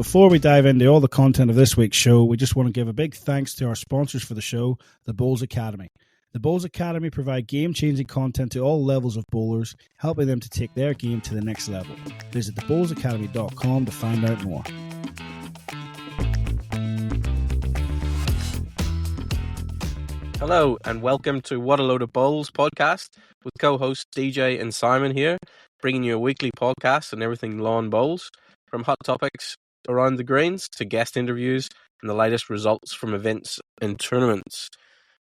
before we dive into all the content of this week's show, we just want to give a big thanks to our sponsors for the show, the Bowls Academy. The Bowls Academy provide game-changing content to all levels of bowlers, helping them to take their game to the next level. Visit thebowlsacademy.com to find out more. Hello and welcome to What a Load of Bowls podcast with co-hosts DJ and Simon here, bringing you a weekly podcast on everything lawn bowls, from hot topics around the greens to guest interviews and the latest results from events and tournaments.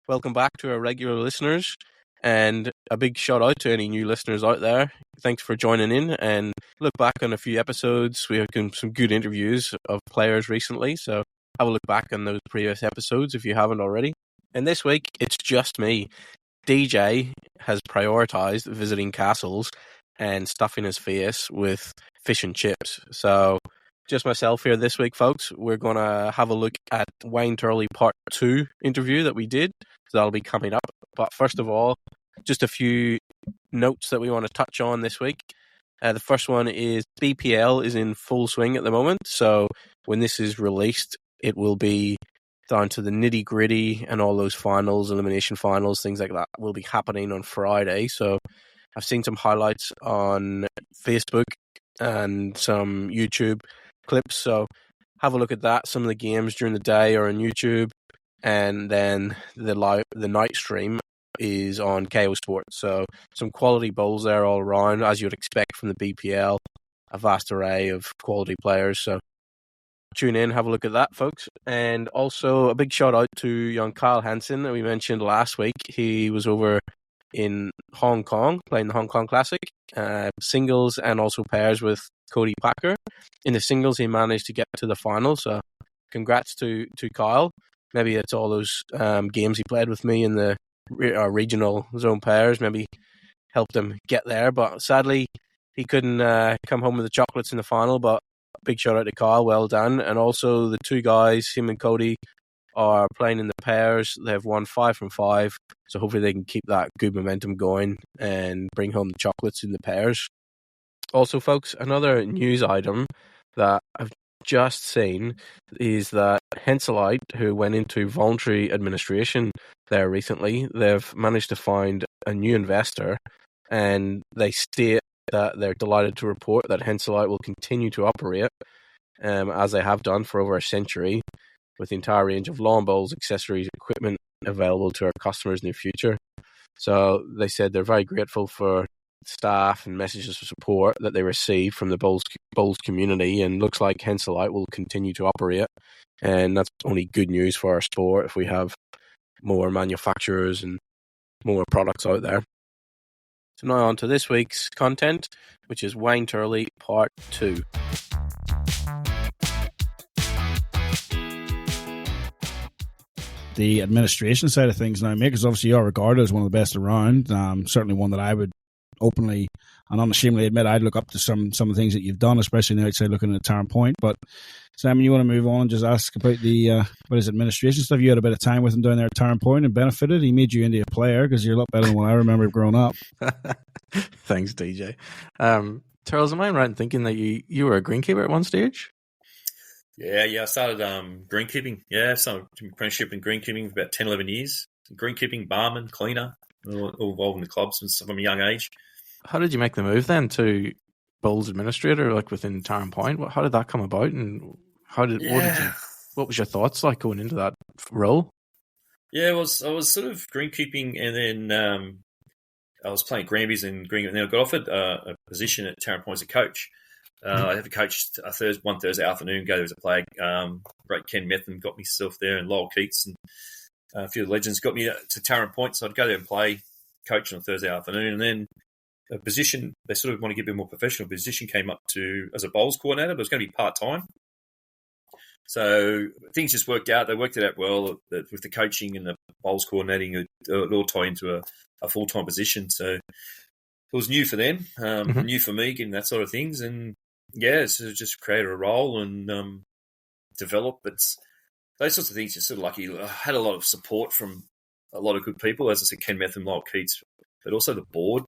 Welcome back to our regular listeners, and a big shout out to any new listeners out there. Thanks for joining in, and look back on a few episodes. We have done some good interviews of players recently, so have a look back on those previous episodes if you haven't already. And this week, it's just me. DJ has prioritised visiting castles and stuffing his face with fish and chips. So, just myself here this week, folks. We're going to have a look at Wayne Turley Part 2 interview that we did. So that'll be coming up. But first of all, just a few notes that we want to touch on this week. The first one is BPL is in full swing at the moment. So when this is released, it will be down to the nitty gritty, and all those finals, elimination finals, things like that will be happening on Friday. So I've seen some highlights on Facebook and some YouTube clips. So have a look at that. Some of the games during the day are on YouTube, and then the night stream is on KO Sports. So some quality bowls there all around, as you would expect from the BPL. A vast array of quality players. So tune in, have a look at that, folks. And also a big shout out to young Kyle Hansen that we mentioned last week. He was over in Hong Kong playing the Hong Kong Classic, singles and also pairs with Cody Packer. In the singles, he managed to get to the final. So congrats to Kyle. Maybe it's all those games he played with me in the regional zone pairs maybe helped him get there. But sadly, he couldn't come home with the chocolates in the final. But big shout out to Kyle, well done. And also the two guys, him and Cody, are playing in the pairs. They've won 5 from 5, so hopefully they can keep that good momentum going and bring home the chocolates in the pairs. Also, folks, another news item that I've just seen is that Henselite, who went into voluntary administration there recently, they've managed to find a new investor, and they state that they're delighted to report that Henselite will continue to operate as they have done for over a century, with the entire range of lawn bowls, accessories, equipment available to our customers in the future. So they said they're very grateful for staff and messages of support that they receive from the bowls community, and looks like Henselite will continue to operate. And that's only good news for our sport if we have more manufacturers and more products out there. So now on to this week's content, which is Wayne Turley Part 2. The administration side of things now, mate, because obviously you're regarded as one of the best around. Certainly one that I would openly and unashamedly admit I'd look up to some of the things that you've done, especially on the outside looking at Tarrant Point. But Simon, you want to move on and just ask about the what is administration stuff? You had a bit of time with him down there at Tarrant Point and benefited. He made you into a player because you're a lot better than what I remember growing up. Thanks, DJ. Charles, am I right in thinking that you were a greenkeeper at one stage? Yeah. I started greenkeeping. Yeah, started apprenticeship in greenkeeping for about 10, 11 years. Greenkeeping, barman, cleaner, all involved in the clubs from a young age. How did you make the move then to bowls administrator, like within Tarrant Point? How did that come about, and what was your thoughts like going into that role? Yeah, I was sort of greenkeeping, and then I was playing Granby's and Green, and then I got offered a position at Tarrant Point as a coach. I have a coach one Thursday afternoon, go there as a player. Great Ken Metham got myself there, and Lyle Keats and a few of the legends got me to Tarrant Point, so I'd go there and play, coach on a Thursday afternoon, and then a position, they sort of want to get a bit more professional, position came up as a bowls coordinator, but it was going to be part-time. So things just worked out. They worked it out well with the coaching and the bowls coordinating. It all tie into a full-time position. So it was new for them, new for me, getting that sort of things. And yeah, so just created a role and develop. It's those sorts of things. Just sort of lucky. I had a lot of support from a lot of good people. As I said, Ken Metham, Lyle Keats, but also the board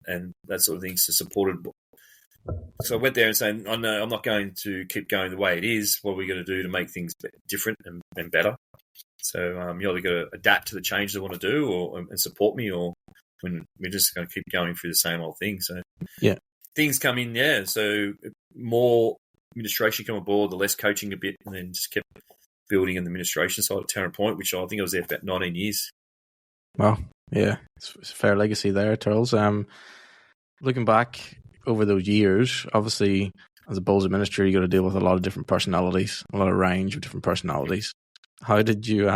and that sort of thing. So supported So I went there and saying, "I know I'm not going to keep going the way it is. What are we going to do to make things different and better?" So you either got to adapt to the change they want to do, and support me, or when we're just going to keep going through the same old thing. So Yeah. things come in, yeah. So more administration come aboard, the less coaching a bit, and then just kept building in the administration side at Tarrant Point, which I think I was there for about 19 years. Wow. Yeah. It's a fair legacy there, Turles. Looking back over those years, obviously, as a Bulls administrator, you got to deal with a lot of different personalities, a lot of range of different personalities. How did you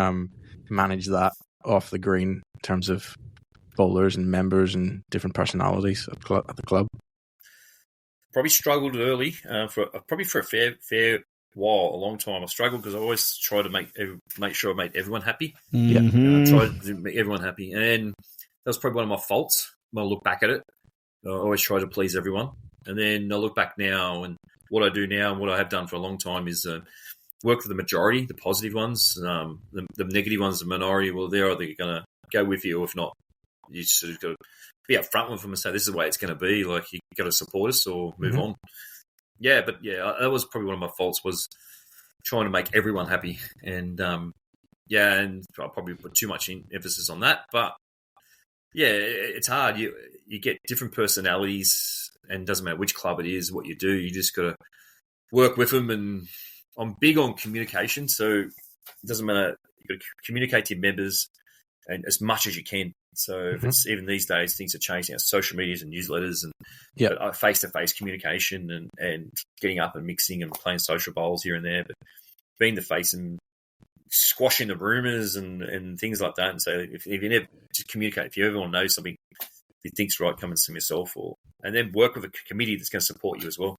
manage that off the green in terms of bowlers and members and different personalities at the club? Probably struggled early for a fair while, a long time. I struggled because I always try to make sure I made everyone happy. Mm-hmm. Tried to make everyone happy, and that was probably one of my faults when I look back at it. I always try to please everyone, and then I look back now, and what I do now and what I have done for a long time is work for the majority, the positive ones. The negative ones, the minority. Well, they're either going to go with you, or if not, you sort of got to be upfront with them and say, "This is the way it's going to be." Like, you got to support us or move on. Yeah, but yeah, that was probably one of my faults, was trying to make everyone happy, and and I probably put too much emphasis on that. But yeah, it's hard. You get different personalities, and it doesn't matter which club it is, what you do. You just got to work with them. And I'm big on communication, so it doesn't matter. You got to communicate to your members and as much as you can. So if it's, even these days, things are changing. Now, social medias and newsletters and face-to-face communication and getting up and mixing and playing social bowls here and there, but being the face and squashing the rumours and things like that. And so if you never just communicate, if you ever want to know something you think's right, come and see myself, and then work with a committee that's going to support you as well.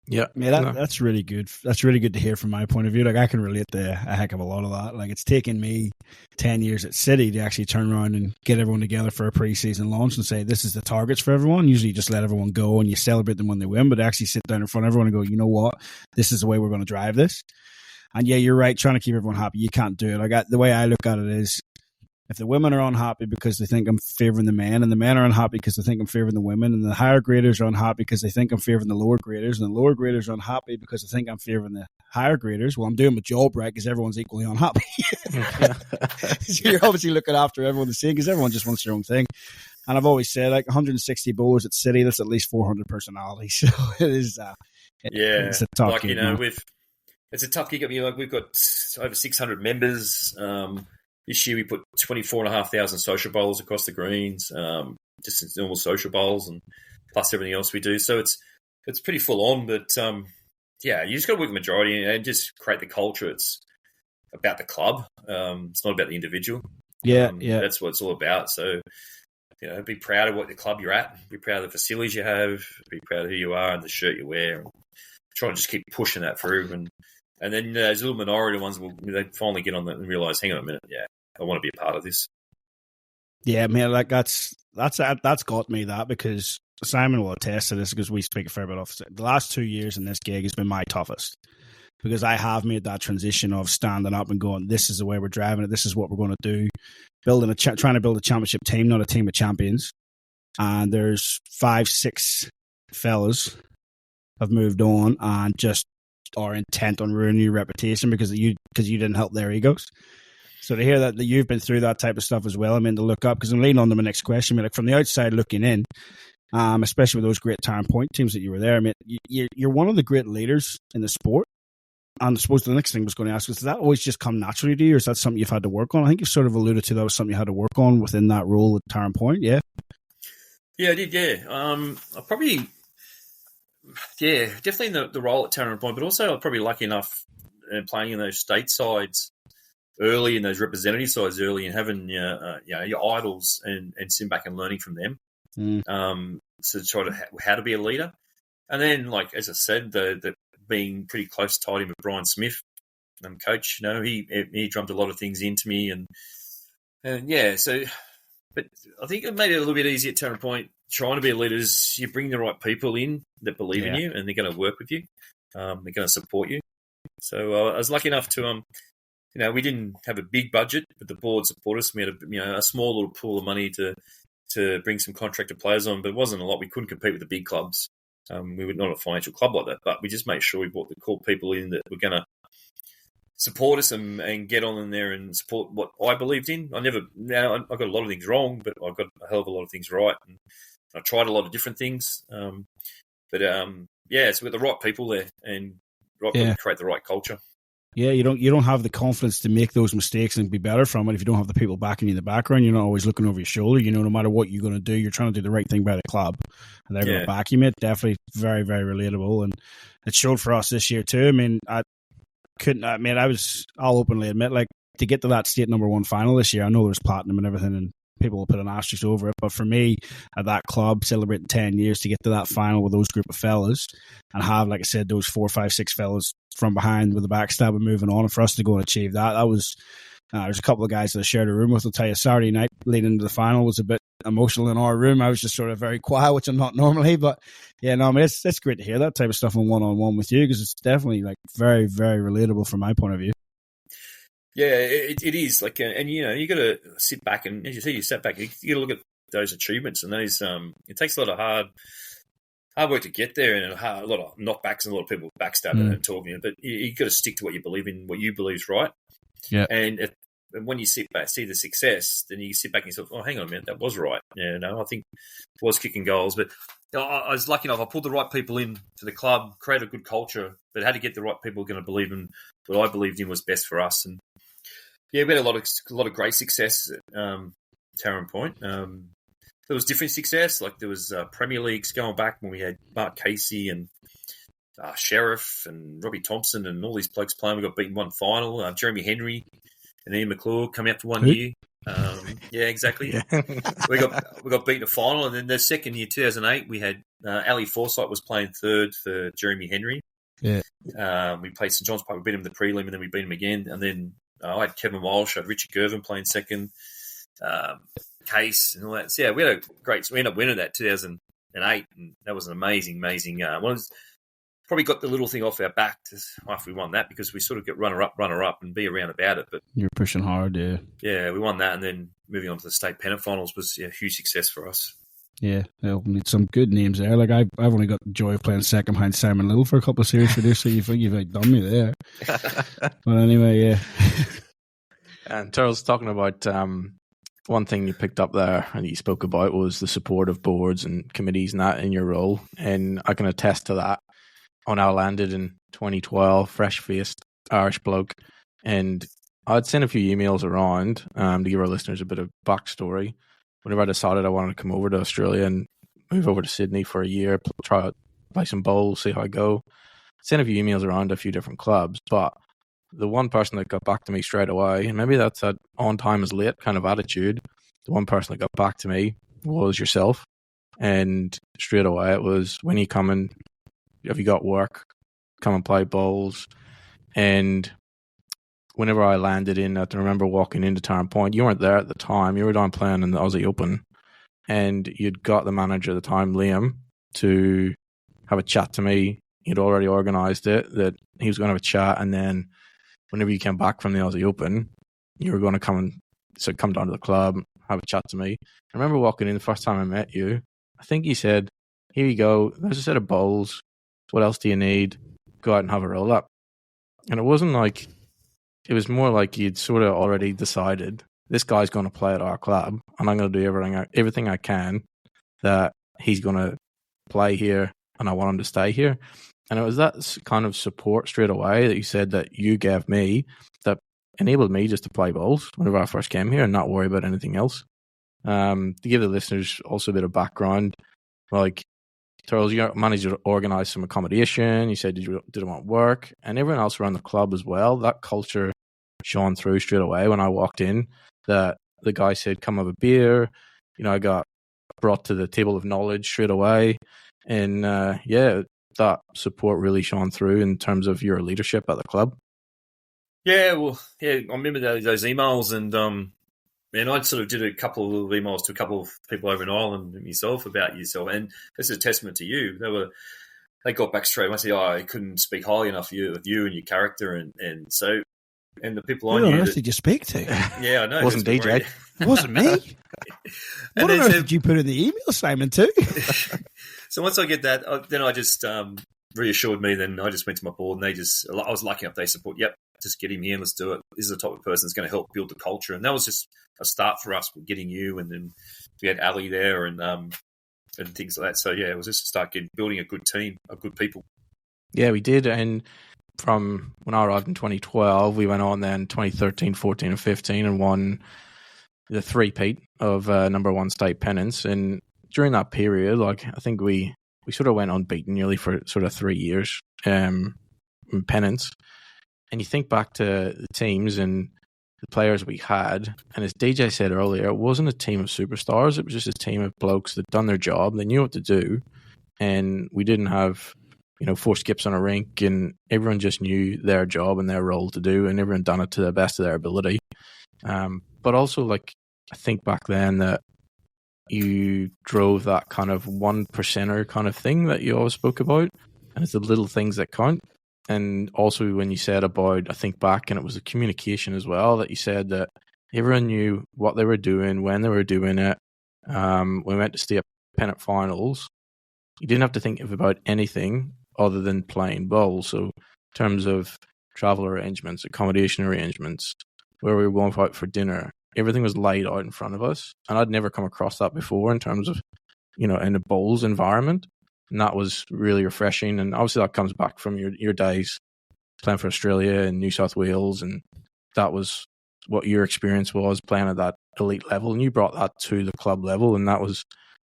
Yeah, that's really good. That's really good to hear from my point of view. Like, I can relate to a heck of a lot of that. Like, it's taken me 10 years at City to actually turn around and get everyone together for a pre-season launch and say, this is the targets for everyone. Usually you just let everyone go and you celebrate them when they win, but actually sit down in front of everyone and go, you know what? This is the way we're going to drive this. And yeah, you're right. Trying to keep everyone happy, you can't do it. Like, the way I look at it is, if the women are unhappy because they think I'm favouring the men, and the men are unhappy because they think I'm favouring the women, and the higher graders are unhappy because they think I'm favouring the lower graders, and the lower graders are unhappy because they think I'm favouring the higher graders, well, I'm doing my job right because everyone's equally unhappy. So you're obviously looking after everyone the same because everyone just wants their own thing. And I've always said, like, 160 bowlers at City, that's at least 400 personalities. So it is, it's a tough gig, it's a tough gig. I mean, like, we've got over 600 members. This year we put 24,500 social bowls across the greens, just normal social bowls, and plus everything else we do. So it's pretty full on, but you just got to work the majority and just create the culture. It's about the club. It's not about the individual. That's what it's all about. So, be proud of what the club you're at. Be proud of the facilities you have. Be proud of who you are and the shirt you wear. And try to just keep pushing that through. And then those little minority ones, they finally get on that and realise, hang on a minute, I want to be a part of this. Yeah, man, like that's got me that, because Simon will attest to this because we speak a fair bit of it. The last 2 years in this gig has been my toughest, because I have made that transition of standing up and going, this is the way we're driving it, this is what we're going to do, trying to build a championship team, not a team of champions. And there's 5-6 fellas have moved on and just are intent on ruining your reputation because you didn't help their egos. So to hear that you've been through that type of stuff as well, I mean, to look up, because I'm leading on to my next question, like, from the outside looking in, especially with those great Tarrant Point teams that you were there, I mean, you're one of the great leaders in the sport. And I suppose the next thing I was going to ask was, does that always just come naturally to you, or is that something you've had to work on? I think you've sort of alluded to that was something you had to work on within that role at Tarrant Point, yeah? Yeah, I did, yeah. I probably... Yeah, definitely the role at Tarrant Point, but also I'm probably lucky enough playing in those state sides early, and those representative sides early, and having your idols and sitting back and learning from them. So try to how to be a leader, and then, like, as I said, the being pretty close tied in with Brian Smith, coach. He drummed a lot of things into me, and so. But I think it made it a little bit easier at Tarrant Point. Trying to be a leader is you bring the right people in that believe in you, and they're going to work with you. They're going to support you. So I was lucky enough to, we didn't have a big budget, but the board supported us. We had a small little pool of money to bring some contracted players on, but it wasn't a lot. We couldn't compete with the big clubs. We were not a financial club like that, but we just made sure we brought the cool people in that were going to support us and get on in there and support what I believed in. I got a lot of things wrong, but I got a hell of a lot of things right. And I tried a lot of different things. So we've got the right people there and people to create the right culture. Yeah, you don't have the confidence to make those mistakes and be better from it if you don't have the people backing you in the background. You're not always looking over your shoulder. No matter what you're going to do, you're trying to do the right thing by the club, and they're going to back you, mate. Definitely very, very relatable, and it showed for us this year too. I mean, I'll openly admit, like, to get to that state number one final this year, I know there's platinum and everything, and people will put an asterisk over it, but for me, at that club, celebrating 10 years to get to that final with those group of fellas and have, like I said, those 4, 5, 6 fellas from behind with the backstab and moving on, and for us to go and achieve that was there's a couple of guys that I shared a room with. I'll tell you, Saturday night leading into the final was a bit emotional in our room. I was just sort of very quiet, which I'm not normally, but yeah, no, I mean, it's great to hear that type of stuff on one-on-one with you, because it's definitely like very, very relatable from my point of view. Yeah, it is. Like, and you got to sit back, and as you say, you sit back, you got to look at those achievements, and those. It takes a lot of hard work to get there, and a lot of knockbacks, and a lot of people backstabbing and talking. But you got to stick to what you believe in, what you believe is right. Yeah. And when you sit back, see the success, then you sit back and yourself, oh, hang on a minute, that was right. Yeah, no, I think it was kicking goals, but I was lucky enough. I pulled the right people in to the club, created a good culture, but had to get the right people going to believe in what I believed in was best for us. And yeah, we had a lot of great success at Tarrant Point. There was different success, like there was Premier Leagues going back when we had Mark Casey and Sheriff and Robbie Thompson and all these blokes playing. We got beaten one final. Jeremy Henry and Ian McClure come out for 1 year. Yeah, exactly. Yeah. we got beaten a final, and then the second year, 2008, we had Ali Forsyth was playing third for Jeremy Henry. Yeah. We played St John's Park. We beat him in the prelim, and then we beat him again. And then I had Kevin Walsh, I had Richard Gervin playing second, Case and all that. So yeah, we had a great. We ended up winning that 2008, and that was an amazing. Probably got the little thing off our back after we won that, because we sort of get runner up, and be around about it. But you're pushing hard, yeah. Yeah, we won that, and then moving on to the state pennant finals was a huge success for us. Yeah, some good names there. Like I've only got the joy of playing second behind Simon Little for a couple of series for this, so you think you've outdone me there. But anyway, yeah. And Charles, talking about one thing you picked up there and you spoke about was the support of boards and committees and that in your role, and I can attest to that. When I landed in 2012, fresh-faced Irish bloke, and I'd sent a few emails around to give our listeners a bit of backstory. Whenever I decided I wanted to come over to Australia and move over to Sydney for a year, try out, play some bowls, see how I go, sent a few emails around to a few different clubs, but the one person that got back to me straight away, and maybe that's that on time is late kind of attitude, the one person that got back to me was yourself. And straight away it was, when you come in, have you got work? Come and play bowls. And whenever I landed in, I remember walking into Tarrant Point. You weren't there at the time. You were down playing in the Aussie Open. And you'd got the manager at the time, Liam, to have a chat to me. He'd already organised it, that he was going to have a chat. And then whenever you came back from the Aussie Open, you were going to come down to the club, have a chat to me. I remember walking in the first time I met you. I think he said, here you go. There's a set of bowls. What else do you need? Go out and have a roll up. And it wasn't like, it was more like you'd sort of already decided, this guy's going to play at our club, and I'm going to do everything I can that he's going to play here, and I want him to stay here. And it was that kind of support straight away that you said that you gave me that enabled me just to play bowls whenever I first came here and not worry about anything else. To give the listeners also a bit of background, like, Charles, you managed to organise some accommodation. You said you didn't want work, and everyone else around the club as well. That culture shone through straight away when I walked in. That the guy said, "Come have a beer." I got brought to the table of knowledge straight away, and that support really shone through in terms of your leadership at the club. Yeah, well, I remember those emails, and I sort of did a couple of emails to a couple of people over in Ireland and yourself about yourself, and this is a testament to you. They got back straight away. I said, I couldn't speak highly enough of you and your character, and the people I knew. Who on earth did you speak to? Yeah, I know. Wasn't DJ. It wasn't me. What on earth did you put in the email, Simon, too? So once I get that, then I just reassured me. Then I just went to my board, and I was lucky enough. They support. Yep, just get him here. Let's do it. This is the type of person that's going to help build the culture, and that was just a start for us with getting you. And then we had Ali there, and things like that. So yeah, it was just a start building a good team of good people. Yeah, we did. And from when I arrived in 2012, we went on then 2013, 14, and 15, and won the three-peat of number one state pennants. And during that period, like I think we sort of went unbeaten nearly for sort of 3 years in pennants. And you think back to the teams and the players we had, and as DJ said earlier, it wasn't a team of superstars. It was just a team of blokes that done their job. They knew what to do, and we didn't have 4 skips on a rink, and everyone just knew their job and their role to do, and everyone done it to the best of their ability. But also, like, I think back then that you drove that kind of 1%er kind of thing that you always spoke about, and it's the little things that count. And also when you said about, I think back, and it was the communication as well, that you said that everyone knew what they were doing, when they were doing it. When we went to state pennant finals, you didn't have to think about anything other than playing ball. So in terms of travel arrangements, accommodation arrangements, where we were going out for dinner, everything was laid out in front of us. And I'd never come across that before in terms of, in a bowls environment. And that was really refreshing. And obviously that comes back from your days playing for Australia and New South Wales. And that was what your experience was, playing at that elite level. And you brought that to the club level. And I'm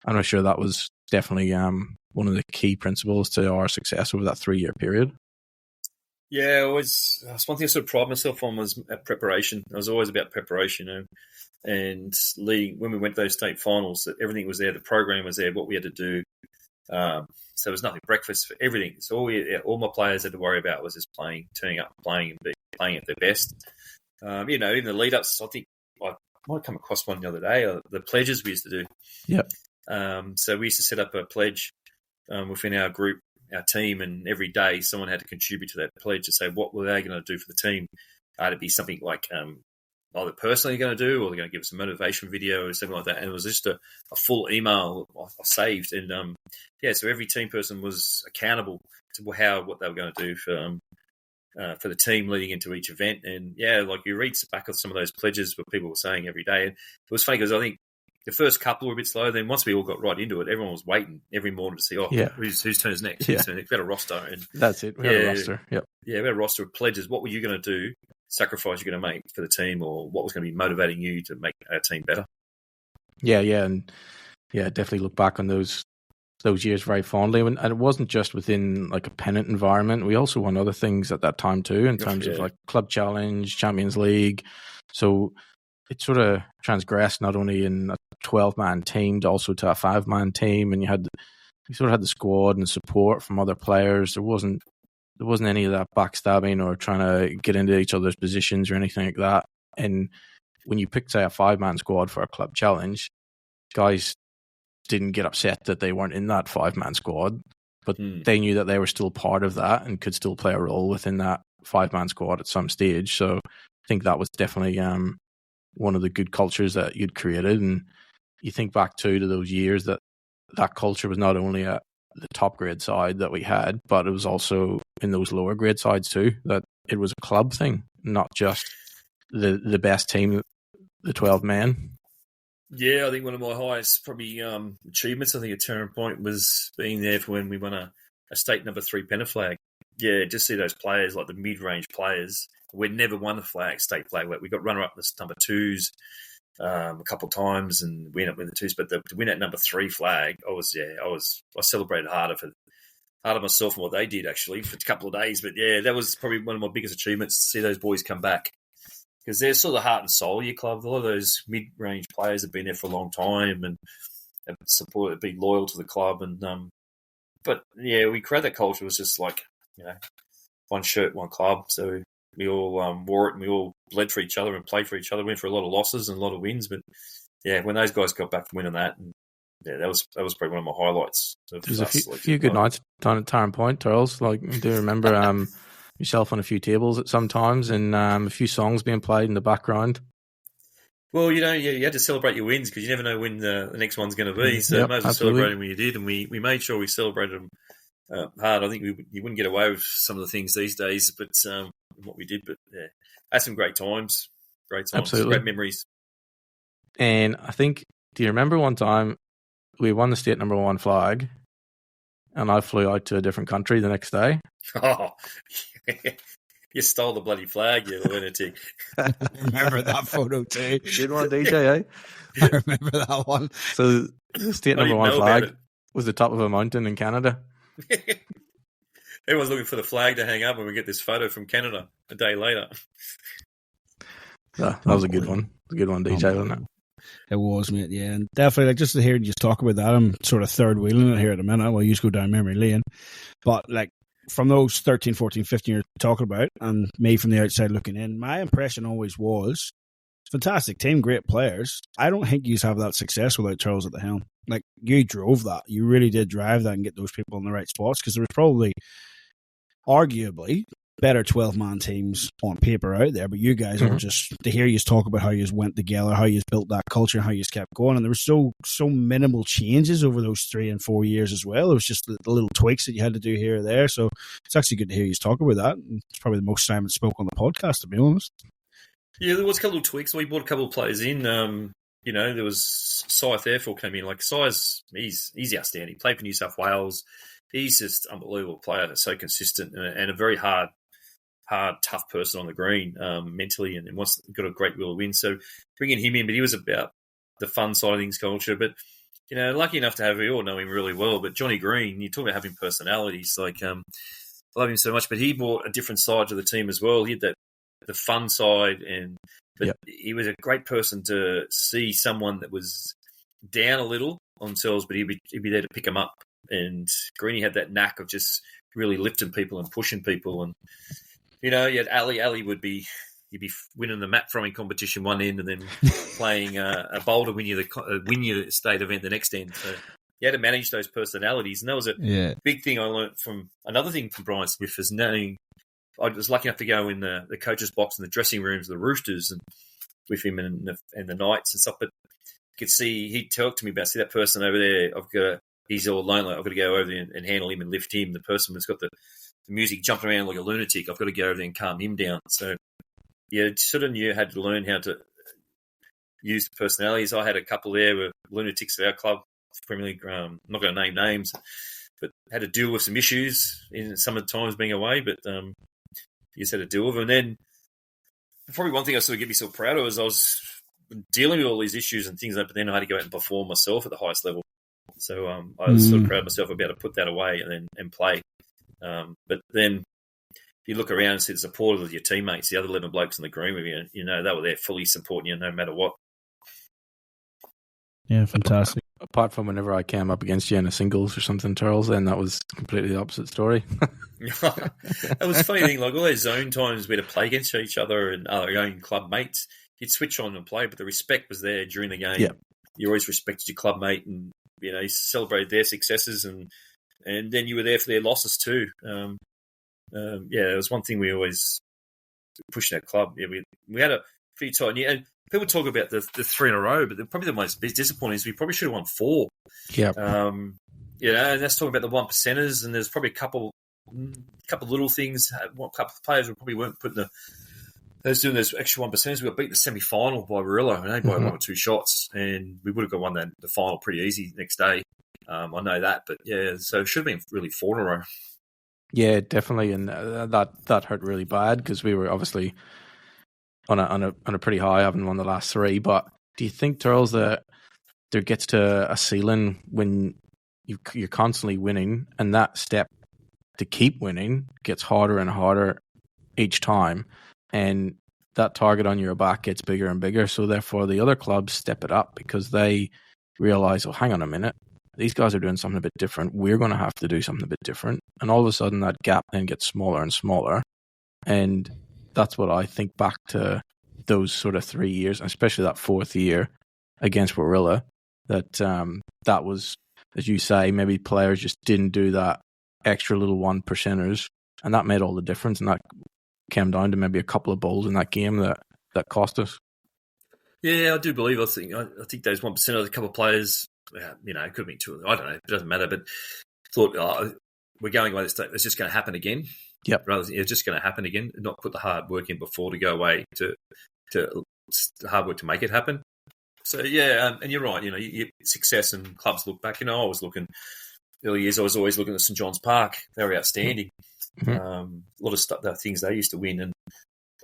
not sure that was definitely one of the key principles to our success over that 3-year period. Yeah, that's one thing I sort of pride myself on was preparation. I was always about preparation, and when we went to those state finals, that everything was there, the program was there, what we had to do. So there was nothing, breakfast for everything. So all my players had to worry about was just turning up, playing, and playing at their best. In the lead-ups, I think I might come across one the other day, the pledges we used to do. Yep. So we used to set up a pledge within our group, our team, and every day someone had to contribute to that pledge to say what were they going to do for the team. It'd be something like either personally going to do, or they're going to give us a motivation video or something like that. And it was just a full email I saved. And so every team person was accountable to what they were going to do for the team leading into each event. And like you read back of some of those pledges what people were saying every day. And it was funny because I think the first couple were a bit slow. Then once we all got right into it, everyone was waiting every morning to see, whose turn is next. Yeah. We've got a roster. And that's it. We had a roster. Yep. Yeah, we had a roster of pledges. What were you going to do, sacrifice you're going to make for the team, or what was going to be motivating you to make our team better? Yeah. And definitely look back on those years very fondly. And it wasn't just within like a pennant environment. We also won other things at that time too, in terms of like Club Challenge, Champions League. So it sort of transgressed not only in a 12-man team, but also to a 5-man team, and you sort of had the squad and support from other players. There wasn't any of that backstabbing or trying to get into each other's positions or anything like that. And when you picked, say, a 5-man squad for a club challenge, guys didn't get upset that they weren't in that 5-man squad, but they knew that they were still part of that and could still play a role within that 5-man squad at some stage. So I think that was definitely one of the good cultures that you'd created. And you think back to those years that culture was not only at the top grade side that we had, but it was also in those lower grade sides too, that it was a club thing, not just the best team, the 12 men. Yeah, I think one of my highest probably achievements, I think, at Turner Point was being there for when we won a state number 3 pennant flag. Yeah, just see those players, like the mid-range players. We'd never won the state flag. We got runner-up in the number 2s a couple of times, and we ended up with the 2s. But to win that number 3 flag, I celebrated harder myself than what they did actually for a couple of days. But yeah, that was probably one of my biggest achievements to see those boys come back, because they're sort of the heart and soul of your club. A lot of those mid-range players have been there for a long time and have been loyal to the club. And but yeah, we created that culture. It was just like, one shirt, one club. So we all wore it, and we all bled for each other and played for each other. Went for a lot of losses and a lot of wins, but yeah, when those guys got back from winning that, and that was probably one of my highlights. There's a few good nights down at Tarrant Point, Turles. Like, I do remember yourself on a few tables at some times, and a few songs being played in the background. Well, you had to celebrate your wins because you never know when the next one's going to be. So Yep, might as well absolutely. celebrate them when you did, and we made sure we celebrated them hard. I think you wouldn't get away with some of the things these days, but what we did. But yeah, had some great times, Absolutely. great memories. And I think, do you remember one time we won the state number 1 flag, and I flew out to a different country the next day? Oh, you stole the bloody flag, you lunatic. I remember that photo too. Good one, DJ, eh? I remember that one. So the state number 1 flag was the top of a mountain in Canada. Everyone's looking for the flag to hang up when we get this photo from Canada a day later. That was a good one. A good one, DJ, wasn't it? It was, mate, yeah. And definitely, like, just to hear you talk about that, I'm sort of third wheeling it here at the minute while you just go down memory lane. But, like, from those 13, 14, 15 years talking about, and me from the outside looking in, my impression always was, fantastic team, great players. I don't think you have that success without Charles at the helm. Like, you drove that. You really did drive that and get those people in the right spots, because there was probably, arguably, better 12-man teams on paper out there, but you guys are just, to hear you talk about how you went together, how you built that culture, how you kept going, and there were so minimal changes over those 3 and 4 years as well. It was just the little tweaks that you had to do here or there, so it's actually good to hear you talk about that. It's probably the most Simon spoke on the podcast, to be honest. Yeah, there was a couple of tweaks. We brought a couple of players in. There was Cy Therefore came in. Like, Cy's, he's outstanding. Played for New South Wales. He's just an unbelievable player that's so consistent and a very hard, tough person on the green mentally, and got a great will to win. So bringing him in, but he was about the fun side of things, culture. But lucky enough to have, we all know him really well. But Johnny Green, you talk about having personalities. Like, I love him so much, but he brought a different side to the team as well. He had the fun side, but he was a great person to see, someone that was down a little on themselves, but he'd be there to pick them up. And Greeny had that knack of just really lifting people and pushing people. And you had Ali. Ali he'd be winning the map throwing competition one end, and then playing a bowl to win you the state event the next end. So you had to manage those personalities, and that was a big thing I learned from. Another thing from Brian Smith is knowing. I was lucky enough to go in the coach's box in the dressing rooms of the Roosters and with him and the Knights and stuff. But you could see, he'd talk to me about, see that person over there, he's all lonely. I've got to go over there and handle him and lift him. The person that's got the music jumping around like a lunatic, I've got to go over there and calm him down. So, sort of had to learn how to use the personalities. I had a couple there were lunatics of our club, Premier League. I'm not going to name names, but had to deal with some issues in some of the times being away, but you just had to deal with them. And then probably one thing I sort of get myself proud of is I was dealing with all these issues and things like that, but then I had to go out and perform myself at the highest level. So I was sort of proud of myself about to put that away and play. But then you look around and see the support of your teammates, the other 11 blokes in the green with you, they were there fully supporting you no matter what. Yeah, fantastic. Apart from whenever I came up against you in a singles or something, Charles, then that was completely the opposite story. It was a funny thing, like all those zone times we had to play against each other and our own club mates, you'd switch on and play, but the respect was there during the game. Yep. You always respected your club mate and, celebrated their successes and then you were there for their losses too. It was one thing we always pushed our club. Yeah, we had a pretty tight, and people talk about the 3 in a row, but probably the most disappointing is we probably should have won 4. Yeah. And that's talking about the 1%ers, and there's probably a couple little things. A couple of players who probably weren't putting those doing those extra 1%ers. We got beat in the semi-final by Barilla, and only by 1 or 2 shots, and we would have got won the final pretty easy the next day. I know that, but so it should have been really 4 in a row. Yeah, definitely, and that hurt really bad because we were obviously on a pretty high, having won the last 3. But do you think, Charles, that there gets to a ceiling when you're constantly winning, and that step to keep winning gets harder and harder each time, and that target on your back gets bigger and bigger? So therefore, the other clubs step it up because they realize, oh, hang on a minute, these guys are doing something a bit different. We're going to have to do something a bit different, and all of a sudden, that gap then gets smaller and smaller, and that's what I think back to those sort of 3 years, especially that 4th year against Warilla, that was, as you say, maybe players just didn't do that extra little 1%ers, and that made all the difference, and that came down to maybe a couple of bowls in that game that cost us. Yeah, I do believe. I think those 1% of the couple of players, it could have been two. I don't know. It doesn't matter. But thought we're going away this day. It's just going to happen again. Yep. Rather, it's just going to happen again. Not put the hard work in before to go away to the hard work to make it happen. So yeah, and you're right. Success and clubs look back. I was looking early years. I was always looking at St John's Park. They were outstanding. Mm-hmm. A lot of stuff, the things they used to win. And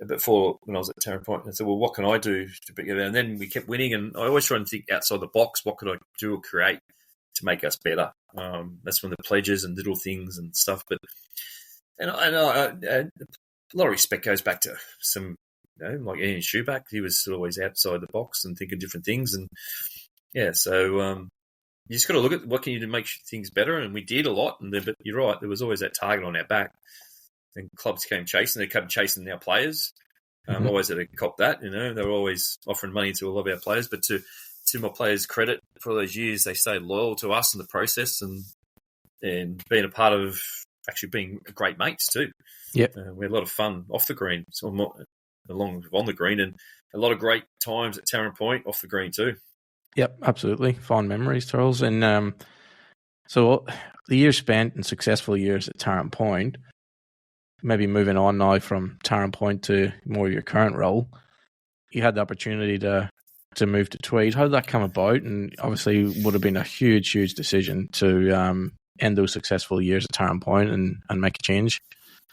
before, when I was at Tarrant Point, I said, well, what can I do to bring it? And then we kept winning. And I always try and think outside the box. What could I do or create to make us better? That's when the pledges and little things and stuff. But a lot of respect goes back to some, like Ian Schuback. He was always outside the box and thinking different things. And yeah, so you just got to look at what can you do to make things better. And we did a lot. But you're right, there was always that target on our back. And clubs came chasing. They kept chasing our players. Always had to cop that. They were always offering money to a lot of our players. But to my players' credit, for those years, they stayed loyal to us in the process and being a part of actually being great mates too. Yep. We had a lot of fun off the green, along on the green, and a lot of great times at Tarrant Point off the green too. Yep, absolutely. Fond memories, Charles. And so the years spent and successful years at Tarrant Point, maybe moving on now from Tarrant Point to more your current role, you had the opportunity to move to Tweed. How did that come about? And obviously would have been a huge, huge decision to end those successful years at Tarrant Point and make a change.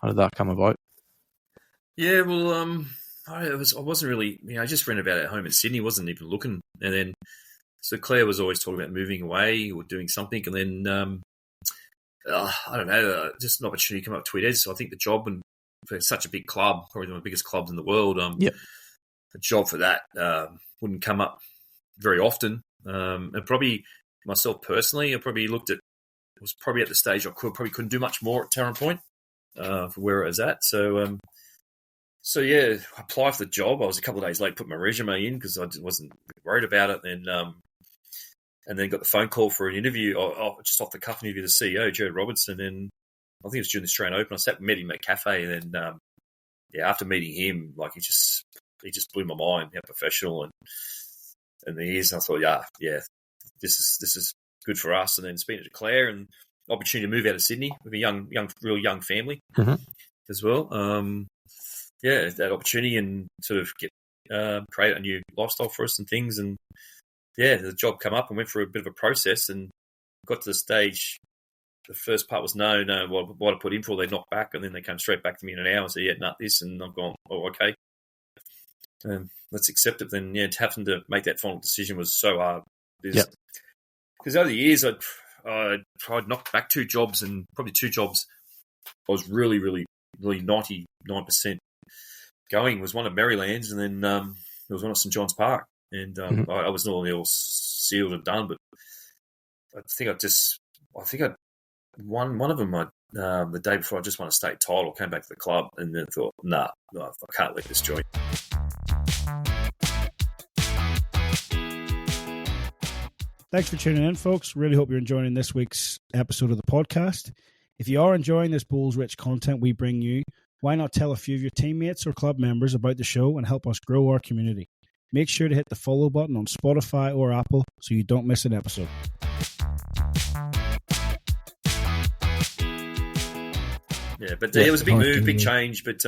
How did that come about? Yeah, well, I wasn't really, I just ran about at home in Sydney, wasn't even looking. And then, so Claire was always talking about moving away or doing something. And then, I don't know, just an opportunity to come up to Tweed. So I think the job, and for such a big club, probably one of the biggest clubs in the world, a job for that wouldn't come up very often. And probably myself personally, I probably was probably at the stage I couldn't do much more at Tarrant Point for where I was at. So yeah, I applied for the job. I was a couple of days late, put my resume in because I wasn't worried about it. And then got the phone call for an interview, just off the cuff interview with the CEO, Jared Robertson. And I think it was during the Australian Open. I met him at a cafe, and then after meeting him, like he just blew my mind, how professional and he is. And I thought, yeah, this is good for us. And then speaking to Claire, and opportunity to move out of Sydney with a real young family as well. That opportunity and sort of create a new lifestyle for us and things. And the job come up and went through a bit of a process and got to the stage. The first part was no, what I put in for, they knocked back, and then they came straight back to me in an hour and said, this. And I've gone, okay. Let's accept it. Then, having to make that final decision was so hard. Because over the years, I tried knocked back 2 jobs, and probably 2 jobs I was really, really, really 99% going. Was one at Maryland's, and then there was one at St John's Park. And I was not only all sealed and done, but I think I won one of them the day before I just won a state title, came back to the club, and then thought, no, I can't let this joint. Thanks for tuning in, folks. Really hope you're enjoying this week's episode of the podcast. If you are enjoying this bowls-rich content we bring you, why not tell a few of your teammates or club members about the show and help us grow our community? Make sure to hit the follow button on Spotify or Apple so you don't miss an episode. Yeah, but it was a big move, big change, but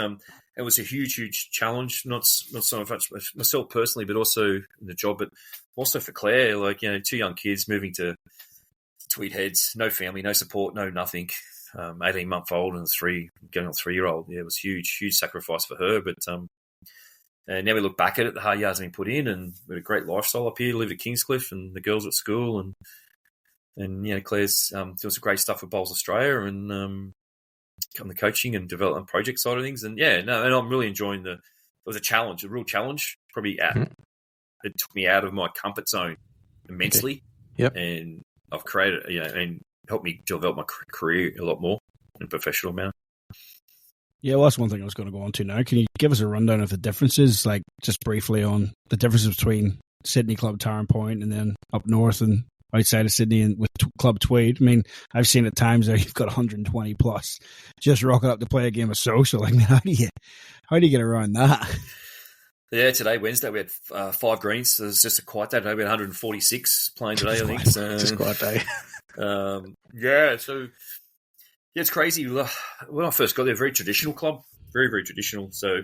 it was a huge, huge challenge, not so much myself personally, but also in the job, but also for Claire, 2 young kids moving to Tweed Heads, no family, no support, no nothing, 18-month-old and going on 3-year-old. Yeah, it was huge, huge sacrifice for her, but and now we look back at it, the hard yards being put in, and we had a great lifestyle up here, lived at Kingscliff, and the girls at school, and Claire's doing some great stuff for Bowls Australia, and on the coaching and development project side of things. And and I'm really enjoying it was a real challenge. Probably it took me out of my comfort zone immensely. Okay. Yep. And I've created, and helped me develop my career a lot more in a professional manner. Yeah, well, that's one thing I was going to go on to now. Can you give us a rundown of the differences, just briefly on the differences between Sydney Club Tarrant Point and then up north and outside of Sydney and with Club Tweed? I mean, I've seen at times there you've got 120 plus just rocking up to play a game of social. How do you get around that? Yeah, today, Wednesday, we had 5 greens. So it's just a quiet day today. We had 146 playing today, I think. Just quiet day. Yeah, so yeah, it's crazy. When I first got there, very traditional club, very, very traditional. So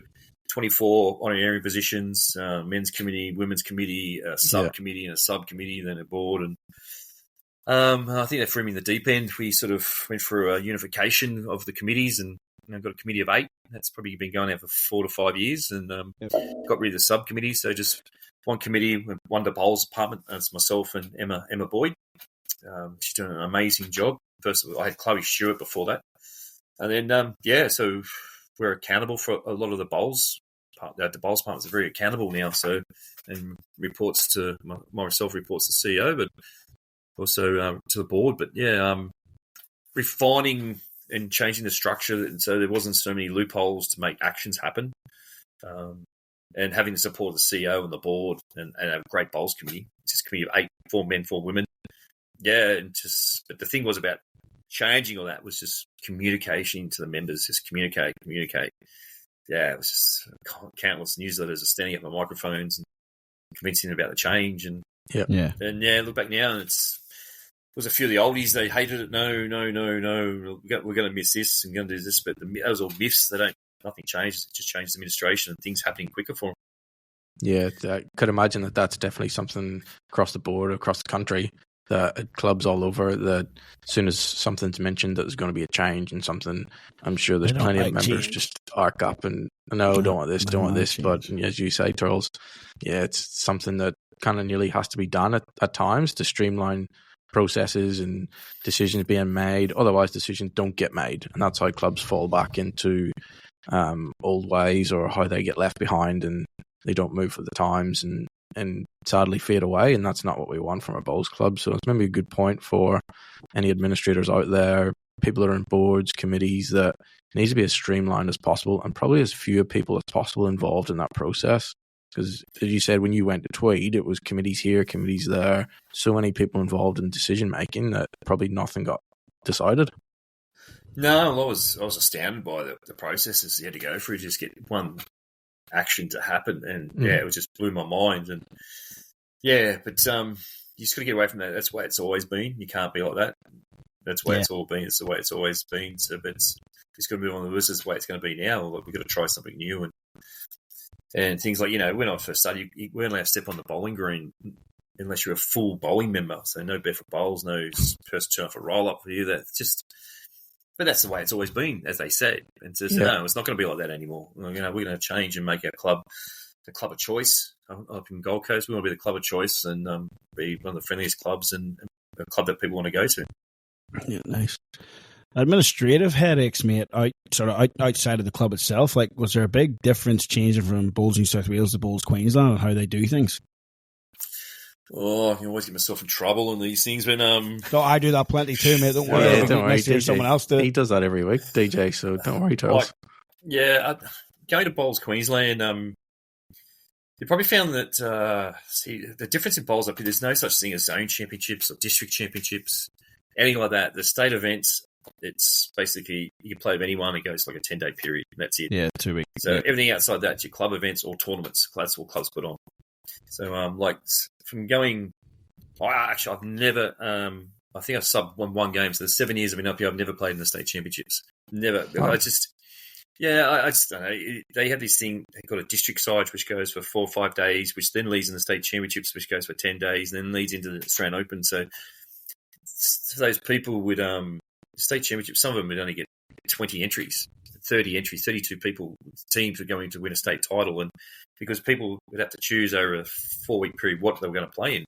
24 honorary positions, men's committee, women's committee, a subcommittee and a subcommittee, then a board. And I think they threw me in the deep end. We sort of went through a unification of the committees and got a committee of 8. That's probably been going out for 4 to 5 years, and got rid of the subcommittee. So just one committee, one to Bowles department. That's myself and Emma Boyd. She's doing an amazing job. First, I had Chloe Stewart before that, and then so we're accountable for a lot of the bowls. The bowls departments are very accountable now. So, and reports to myself, reports to CEO, but also to the board. But refining and changing the structure so there wasn't so many loopholes to make actions happen, and having the support of the CEO and the board and a great bowls committee. It's just a committee of 8, 4 men, 4 women. Yeah, but the thing was about changing all that was just communication to the members, just communicate. Yeah, it was just countless newsletters of standing up on microphones and convincing them about the change. And look back now, and there was a few of the oldies, they hated it. No, we're going to miss this and going to do this. But those are all myths. Nothing changes. It just changes administration and things happening quicker for them. Yeah, I could imagine that's definitely something across the board, across the country, that at clubs all over, that as soon as something's mentioned that there's going to be a change and something, I'm sure there's plenty of members just arc up and, no, don't want this. But as you say, Turles, yeah, it's something that kind of nearly has to be done at times to streamline processes and decisions being made. Otherwise, decisions don't get made. And that's how clubs fall back into old ways, or how they get left behind and they don't move with the times and sadly fade away, and that's not what we want from a bowls club. So it's maybe a good point for any administrators out there, people that are in boards, committees, that it needs to be as streamlined as possible and probably as few people as possible involved in that process. Because as you said, when you went to Tweed, it was committees here, committees there, so many people involved in decision making that probably nothing got decided. No, I was astounded by the processes you had to go through to just get one action to happen, and it just blew my mind. And but you just got to get away from that. That's the way it's always been. You can't be like that. That's the way it's all been. It's the way it's always been. So, but it's got to move on. This is the way it's going to be now. Like, we've got to try something new and things like, when I first started, you weren't allowed to step on the bowling green unless you're a full bowling member. So no barefoot bowls, no person turn off a roll up for you. But that's the way it's always been, as they said. And so, no, it's not going to be like that anymore. We're going to change and make our club the club of choice. Up in Gold Coast, we want to be the club of choice and be one of the friendliest clubs and a club that people want to go to. Yeah, nice. Administrative headaches, mate, outside of the club itself. Like, was there a big difference changing from Bowls New South Wales to Bowls Queensland and how they do things? Oh, I can always get myself in trouble on these things. But no, I do that plenty too, mate. Don't worry. Don't worry, DJ. Someone else do it. He does that every week, DJ. So don't worry, Charles. Going to Bowls Queensland, you probably found that the difference in bowls up here. There's no such thing as zone championships or district championships, anything like that. The state events, it's basically you can play with anyone. It goes like a 10-day period. And that's it. Yeah, 2 weeks. So everything outside that, your club events or tournaments. That's all clubs put on. So from going, I've never. I think I've subbed one game. So the 7 years I've been up here, I've never played in the state championships. Never. Oh. I just don't know. They have this thing. They've got a district side which goes for 4 or 5 days, which then leads in the state championships, which goes for 10 days, and then leads into the Australian Open. So those people would state championships. Some of them would only get 20 entries, 30 entries, 32 people. Teams are going to win a state title, and because people would have to choose over a 4-week period what they were going to play in.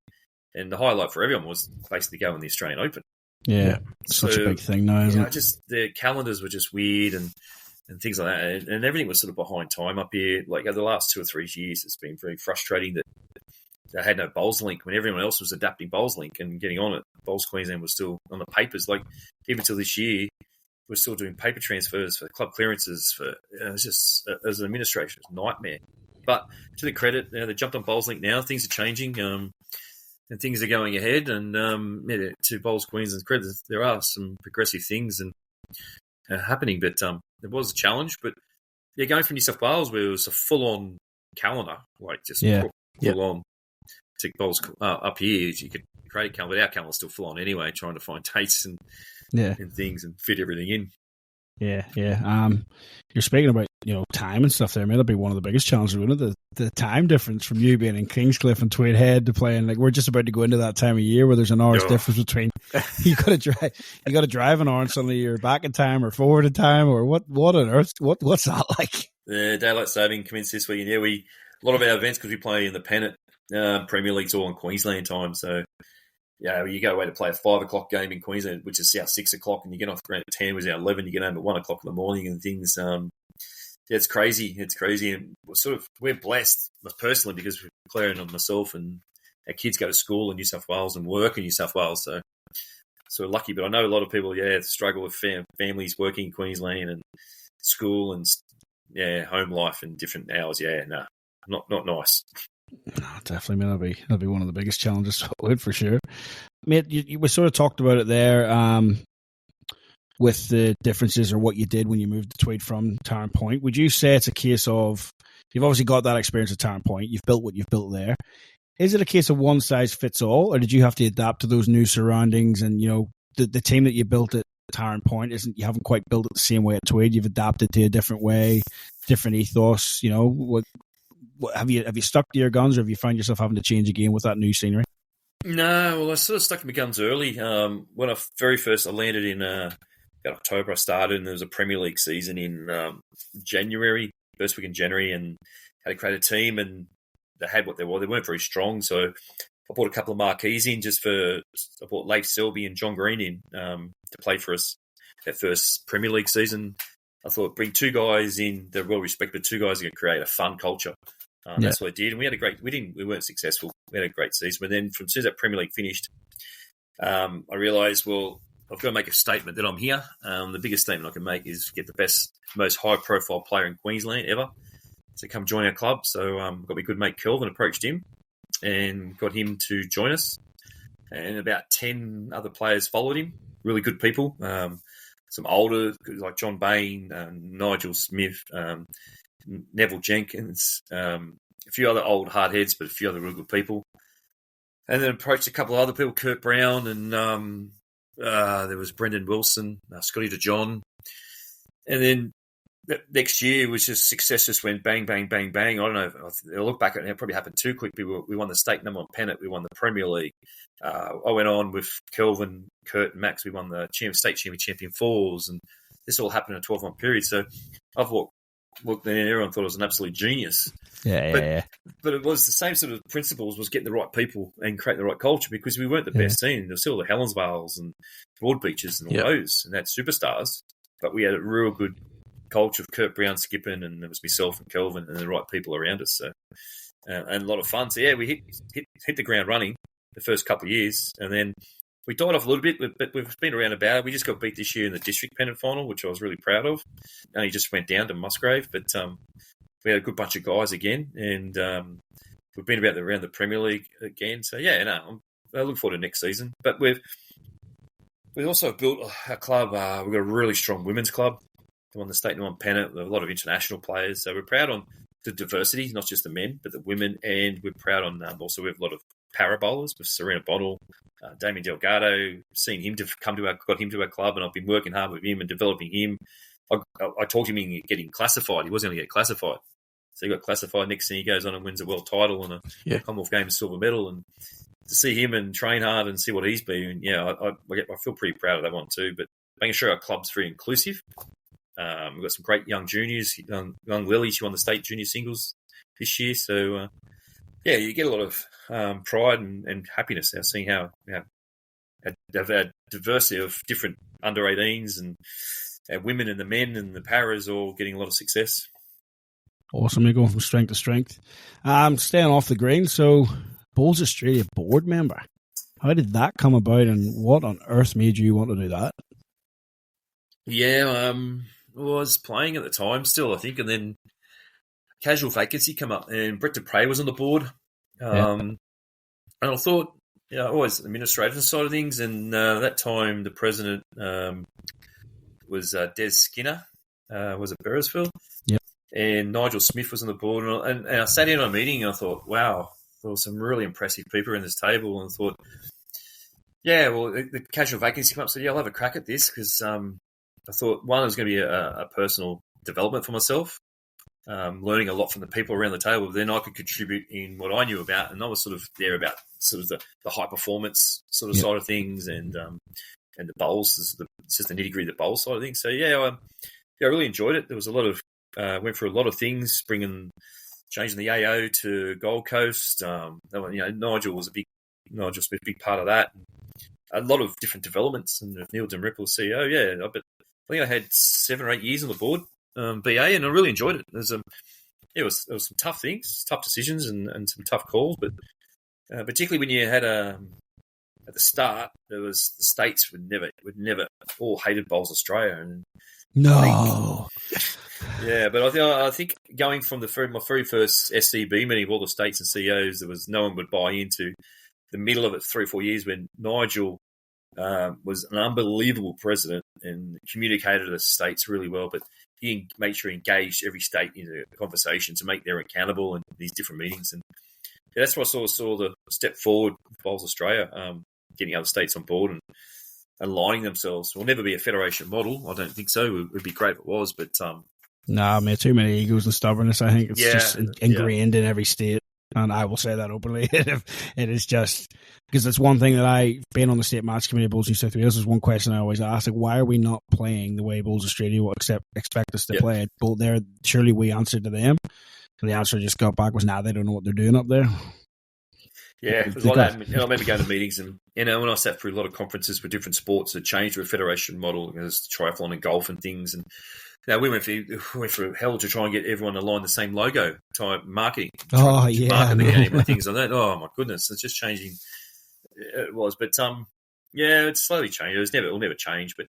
And the highlight for everyone was basically going the Australian Open. Yeah, such a big thing now, isn't it? Just their calendars were just weird and things like that. And everything was sort of behind time up here. Like over the last 2 or 3 years, it's been very frustrating that they had no Bowls Link when everyone else was adapting Bowls Link and getting on it. Bowls Queensland was still on the papers. Like even till this year, we're still doing paper transfers for club clearances. It's just, as an administration, it's a nightmare. But to the credit, they jumped on Bowls Link now. Things are changing and things are going ahead. And to Bowls Queensland's credit, there are some progressive things and happening. But it was a challenge. But going from New South Wales, where it was a full-on calendar, like just Yeah. full on. To bowls up here, you could create a calendar, but our calendar's still full on anyway, trying to find dates and things and fit everything in. Yeah. You're speaking about time and stuff there. May be one of the biggest challenges, wouldn't it? The time difference from you being in Kingscliff and Tweed Head to playing, like, we're just about to go into that time of year where there's an hour's difference between you got to drive an hour and suddenly you're back in time or forward in time, or what on earth? What's that like? Daylight saving commenced this week, and a lot of our events, because we play in the pennant Premier League's all in Queensland time, so. Yeah, you go away to play a 5 o'clock game in Queensland, which is our 6 o'clock, and you get off the ground at 10, was our 11, you get home at 1 o'clock in the morning and things. It's crazy. It's crazy. And we're blessed personally because Claire and myself and our kids go to school in New South Wales and work in New South Wales. So we're lucky. But I know a lot of people, struggle with families working in Queensland and school and, home life and different hours. Not nice. No, definitely, that'll be one of the biggest challenges for sure. Mate, we sort of talked about it there with the differences or what you did when you moved to Tweed from Tarrant Point. Would you say it's a case of, you've obviously got that experience at Tarrant Point, you've built what you've built there. Is it a case of one size fits all, or did you have to adapt to those new surroundings and, the team that you built at Tarrant Point you haven't quite built it the same way at Tweed, you've adapted to a different way, different ethos, have you stuck to your guns, or have you found yourself having to change again with that new scenery? No, well, I sort of stuck to my guns early. When I landed in about October, I started, and there was a Premier League season in January, first week in January, and had to create a team, and they had what they were. They weren't very strong, so I bought a couple of marquees in I bought Leif Selby and John Green in to play for us that first Premier League season. I thought, bring two guys in, they're well respected, two guys that can create a fun culture. That's what I did, and we had a great. We weren't successful. We had a great season, but then from soon as that Premier League finished, I realised, well, I've got to make a statement that I'm here. The biggest statement I can make is get the best, most high-profile player in Queensland ever to come join our club. So got my good mate Kelvin, approached him and got him to join us, and about 10 other players followed him. Really good people. Some older, like John Bain, Nigel Smith. Neville Jenkins, a few other old hard heads, but a few other real good people. And then approached a couple of other people, Kurt Brown, and there was Brendan Wilson, Scotty DeJohn. And then next year was just success, just went bang, bang, bang, bang. I don't know, I look back at it, it probably happened too quick. We won the state number one pennant, we won the Premier League. I went on with Kelvin, Kurt, and Max, we won the state champion fours, and this all happened in a 12-month period. So I've looked, and everyone thought I was an absolute genius. But it was the same sort of principles, was getting the right people and creating the right culture, because we weren't the best team. There was still the Helensvales and Broadbeaches and all those, and that superstars. But we had a real good culture of Kurt Brown skipping, and there was myself and Kelvin and the right people around us. So and a lot of fun. So we hit the ground running the first couple of years, and then we died off a little bit, but we've been around about it. We just got beat this year in the district pennant final, which I was really proud of. And he just went down to Musgrave, but we had a good bunch of guys again, and we've been around the Premier League again. So I look forward to next season. But we've also built a club. We've got a really strong women's club. We won the state number one pennant. We have a lot of international players, so we're proud on the diversity, not just the men, but the women, and we're proud on also we have a lot of para bowlers with Serena Bonnell, Damien Delgado. Seeing him got him to our club, and I've been working hard with him and developing him. I talked him in getting classified. He wasn't going to get classified, so he got classified. Next thing, he goes on and wins a world title and a Commonwealth Games silver medal. And to see him and train hard and see what he's been, I feel pretty proud of that one too. But making sure our club's very inclusive. We've got some great young juniors. Young Lily, she won the state junior singles this year. So, you get a lot of pride and happiness now seeing how a diversity of different under-18s and women and the men and the paras all getting a lot of success. Awesome. You're going from strength to strength. Staying off the green, so Bowls Australia board member. How did that come about, and what on earth made you want to do that? I was playing at the time still, I think, and then casual vacancy come up, and Brett Dupre was on the board. And I thought, always administrative side of things, and that time the president was Des Skinner, was at Beresfield. Yep. and Nigel Smith was on the board, and I sat in on a meeting and I thought, wow, there were some really impressive people around this table, and I thought, yeah, well, the casual vacancy came up, so yeah, I'll have a crack at this because I thought, one, it was going to be a personal development for myself, learning a lot from the people around the table. Then I could contribute in what I knew about, and I was sort of there about sort of the high performance sort of side of things, and the bowls, it's just the nitty gritty of the bowl side of things. So yeah, I really enjoyed it. There was a lot of went through a lot of things, changing the AO to Gold Coast. Nigel Smith, a big part of that. A lot of different developments, and Neil Ripple, CEO. Yeah, I think I had 7 or 8 years on the board, BA, and I really enjoyed it. There was some tough things, tough decisions, and some tough calls, but particularly when you had at the start, there was the states would never all hated Bowls Australia, and no. Yeah, but I think going from my very first SCB meeting of all the states and CEOs, there was no one would buy into the middle of it 3 or 4 years when Nigel was an unbelievable president and communicated to the states really well, but he made sure he engaged every state into the conversation to make them accountable in these different meetings. And yeah, that's what I saw the step forward with Bowls Australia, getting other states on board and aligning themselves. It will never be a federation model. I don't think so. It would be great if it was, but nah, man, too many egos and stubbornness. I think it's just ingrained in every state. And I will say that openly. It is just because it's one thing that I, being on the state match committee of Bowls New South Wales, is one question I always ask: like, why are we not playing the way Bowls Australia will expect us to play it? But there, surely we answered to them. And the answer I just got back was, "Nah, they don't know what they're doing up there." Yeah, it was like that. And I remember going to meetings, and when I sat through a lot of conferences with different sports that changed to a federation model, there's triathlon and golf and things, and we went through hell to try and get everyone to align the same logo type marketing. Marketing and things like that. Oh my goodness, it's just changing. It was, but it's slowly changed. It'll never change. But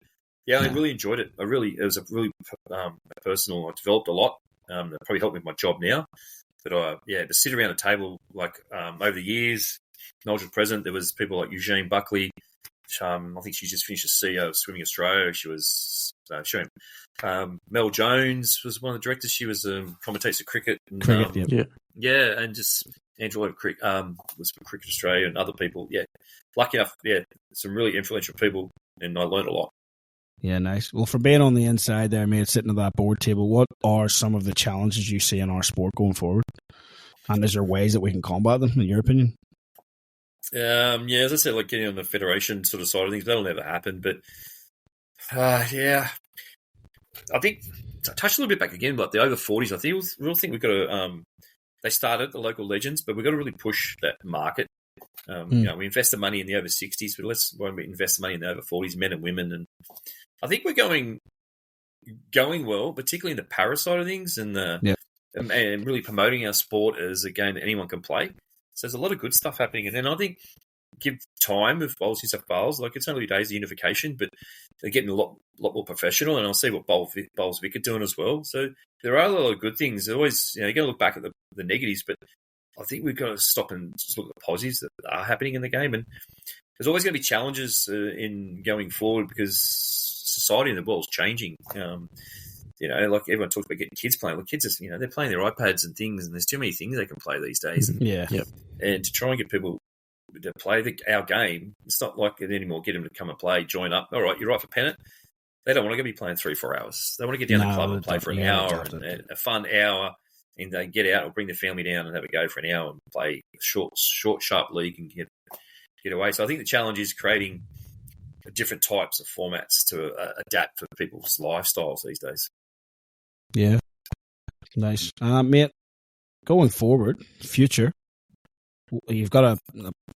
I really enjoyed it. It was a really personal. I developed a lot. That probably helped me with my job now. But to sit around the table over the years, Nigel president, there was people like Eugene Buckley. I think she just finished as CEO of Swimming Australia. She was Mel Jones was one of the directors. She was commentator cricket. And, and just Angela was for Cricket Australia and other people. Yeah, lucky enough. Yeah, some really influential people, and I learned a lot. Yeah, nice. Well, for being on the inside there, mate, sitting at that board table, what are some of the challenges you see in our sport going forward? And is there ways that we can combat them, in your opinion? As I said, like getting on the federation sort of side of things, that'll never happen. But I think I touched a little bit back again, but the over 40s, I really think we've got to. They started the local legends, but we've got to really push that market. We invest the money in the over 60s, but we invest the money in the over 40s, men and women, and I think we're going well, particularly in the para side of things, and and really promoting our sport as a game that anyone can play. So there's a lot of good stuff happening. And then I think give time with Bowls New South Wales. Like, it's only days of unification, but they're getting a lot more professional. And I'll see what Bowls Vic are doing as well. So there are a lot of good things. They're always, you got to look back at the negatives, but I think we've got to stop and just look at the positives that are happening in the game. And there's always going to be challenges in going forward because society in the world's changing. Like everyone talks about getting kids playing. Well, kids are, they're playing their iPads and things, and there's too many things they can play these days. And, and to try and get people to play our game, it's not like it anymore. Get them to come and play, join up. All right, you're right for pennant. They don't want to be playing 3-4 hours. They want to get down to the club and play for an hour, and a fun hour, and they get out or bring their family down and have a go for an hour and play a short, sharp league and get away. So I think the challenge is creating different types of formats to adapt for people's lifestyles these days. Yeah, nice, mate. Going forward, future, you've got a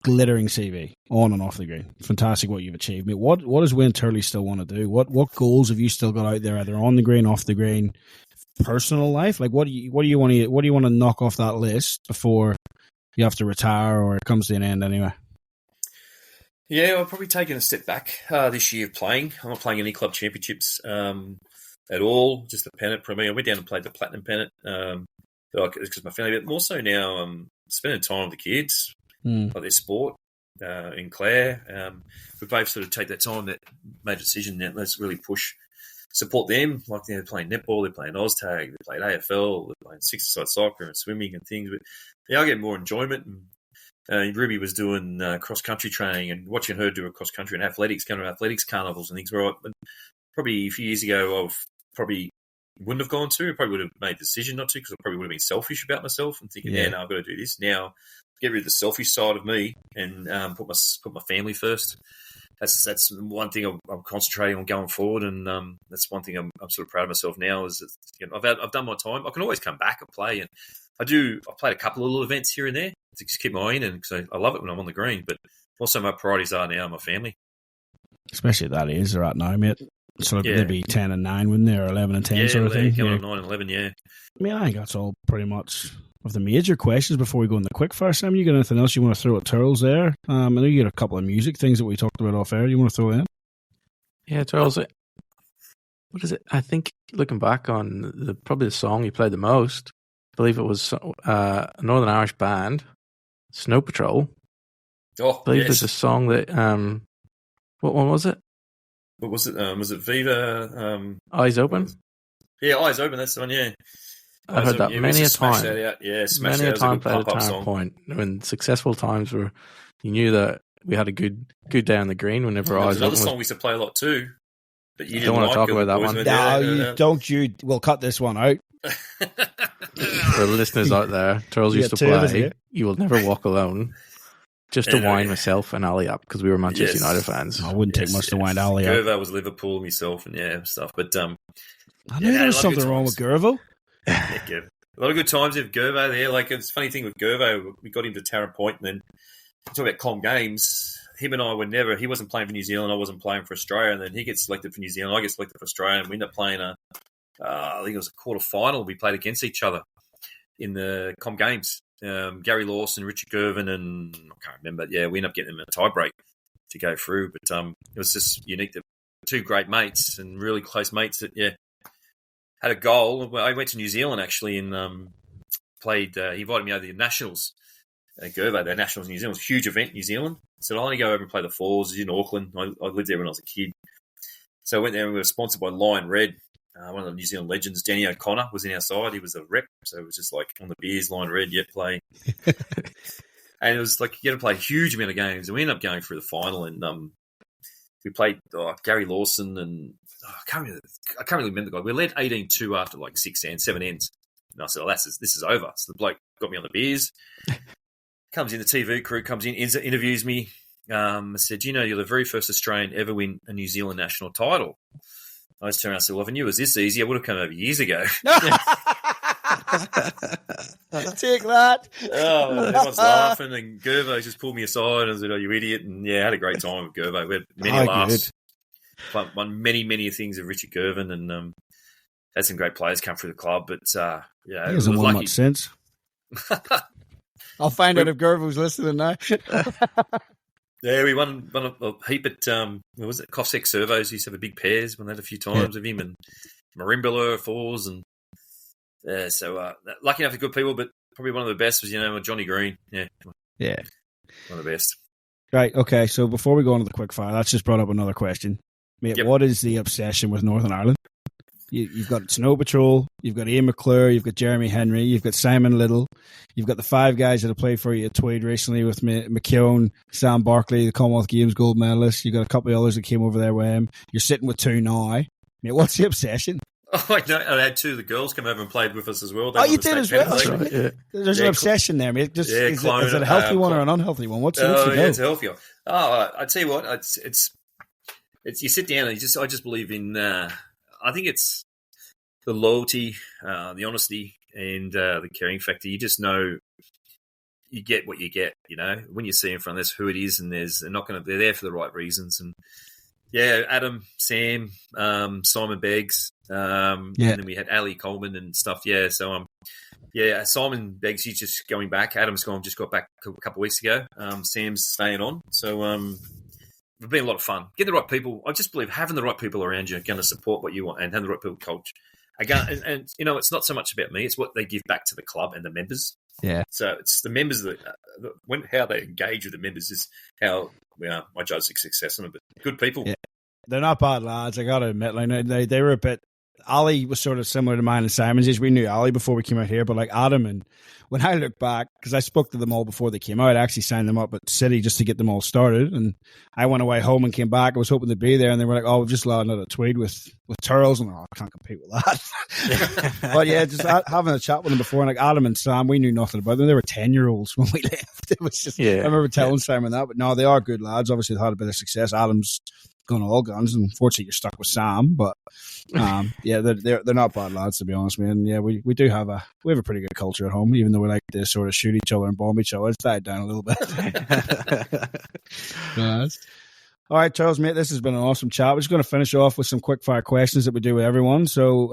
glittering CV on and off the green. Fantastic what you've achieved, mate. What does Wayne Turley still want to do? What goals have you still got out there, either on the green, off the green, personal life? Like, what do you want to knock off that list before you have to retire or it comes to an end anyway? Yeah, I've probably taken a step back this year of playing. I'm not playing any club championships at all, just the pennant for me. I went down and played the platinum pennant because my family, but more so now spending time with the kids, like their sport in Clare. We both sort of take that time, that made a decision that let's really push support them. Like they're playing netball, they're playing OzTag, they played AFL, they're playing six-a-side soccer and swimming and things. But I get more enjoyment. And Ruby was doing cross-country training and watching her do a cross-country and athletics, going to athletics carnivals and things. Where probably a few years ago, I probably wouldn't have gone to. I probably would have made the decision not to because I probably would have been selfish about myself and thinking, no, I've got to do this. Now, get rid of the selfish side of me and put my family first. That's one thing I'm concentrating on going forward, and that's one thing I'm sort of proud of myself now is that, I've done my time. I can always come back and play, and I've played a couple of little events here and there to just keep my eye in, and because I love it when I'm on the green. But also my priorities are now my family, especially at that age they're at now, mate. So they'd be 10 and 9, wouldn't they, or 11 and 10 sort of thing? Yeah, 9 and 11, yeah. I mean, I think that's all pretty much of the major questions before we go in the quick fire. Sam, you got anything else you want to throw at Turls there? I know you got a couple of music things that we talked about off air. You want to throw in? Yeah, Turls. What is it? I think looking back on probably the song you played the most, I believe it was a Northern Irish band, Snow Patrol. Oh, I believe there's a song that what one was it? What was it? Was it Viva? Eyes Open? Yeah, Eyes Open, that's the one, yeah. I've heard that many a time. Many a time played at Town Point. When successful times were, you knew that we had a good day on the green whenever Eyes Open. Another song we used to play a lot too. But you don't want to talk about that one. No, don't you. We'll cut this one out. For the listeners out there, Turles used to play You Will Never Walk Alone. Just to wind myself and Ali up because we were Manchester United fans. I wouldn't take much to wind Ali up. Gervo was Liverpool, myself, and stuff. But I knew there was something wrong with Gervo. A lot of good times with Gervo there. Like, it's a funny thing with Gervo, we got him to Tarrant Point, and then talk about Com Games. Him and I were never. He wasn't playing for New Zealand. I wasn't playing for Australia, and then he gets selected for New Zealand. I get selected for Australia, and we end up playing I think it was a quarter final. We played against each other in the Com Games. Gary Lawson, Richard Gervin, and I can't remember. Yeah, we ended up getting them a tie break to go through. But it was just unique that two great mates and really close mates that had a goal. I went to New Zealand actually and played. He invited me over to the Nationals. Gervo, their Nationals in New Zealand. It was a huge event in New Zealand. So I'll only go over and play the Fours. It's in Auckland. I lived there when I was a kid. So I went there and we were sponsored by Lion Red. One of the New Zealand legends, Danny O'Connor, was in our side. He was a rep, so it was just like on the beers, Lion Red, yet play. And it was like you had to play a huge amount of games. And we ended up going through the final, and we played Gary Lawson, and I can't really remember the guy. We led 18-2 after like 7 ends. And I said, this is over. So the bloke got me on the beers. Comes in, the TV crew comes in, interviews me. I said, you're the very first Australian ever win a New Zealand national title. I just turned around and said, well, if I knew it was this easy, I would have come over years ago. Take that. Oh, everyone's laughing, and Gervo just pulled me aside and said, you idiot. And I had a great time with Gervo. We had many laughs. Won many things with Richard Gervin, and had some great players come through the club. But, he hasn't won much since. I'll find out if Gervo's listening now. Yeah, we won a heap at, what was it, Cossack Servos. We used to have a big pairs. We had a few times with him, and Marimbula Fours. And lucky enough with good people, but probably one of the best was, Johnny Green. Yeah. Yeah. One of the best. Right, okay. So before we go on to the quick fire, that's just brought up another question. Mate, What is the obsession with Northern Ireland? You've got Snow Patrol, you've got Ian McClure, you've got Jeremy Henry, you've got Simon Little, you've got the 5 guys that have played for you at Tweed recently with McKeown, Sam Barkley, the Commonwealth Games gold medalist. You've got a couple of others that came over there with him. You're sitting with 2 now. Mate, what's the obsession? Oh, I know. I had 2 of the girls come over and played with us as well. You did as well? Right, yeah. There's an obsession there, mate. Is it a healthy one or an unhealthy one? What's the go? It's healthy. I tell you what, it's you sit down and I just believe in, I think it's the loyalty, the honesty, and the caring factor. You just know you get what you get. When you see in front of this who it is, and they're there for the right reasons. And Adam, Sam, Simon Beggs, and then we had Ali Coleman and stuff. So Simon Beggs, he's just going back. Adam's just got back a couple of weeks ago. Sam's staying on. So it's been a lot of fun. Get the right people. I just believe having the right people around you are going to support what you want, and having the right people coach. Again, and it's not so much about me; it's what they give back to the club and the members. Yeah. So it's the members that how they engage with the members is how I judge success on it. But good people, they're not bad lads. I got to admit, like they were a bit. Ali was sort of similar to mine and Simon's age. We knew Ali before we came out here, but like Adam, and when I look back, because I spoke to them all before they came out, I actually signed them up at City just to get them all started. And I went away home and came back. I was hoping to be there, and they were like, "Oh, we've just landed at Tweed with Turles," and I can't compete with that. But yeah, just having a chat with them before, and like Adam and Sam, we knew nothing about them. They were 10-year-olds when we left. It was just, I remember telling Simon that, but no, they are good lads. Obviously, they had a bit of success. Adam's gone all guns, and unfortunately, you're stuck with Sam, but. Yeah, they're not bad lads, to be honest, man. Yeah, we do have a pretty good culture at home, even though we like to sort of shoot each other and bomb each other. It's died down a little bit. Nice. All right, Charles, mate, this has been an awesome chat. We're just going to finish off with some quick fire questions that we do with everyone. So,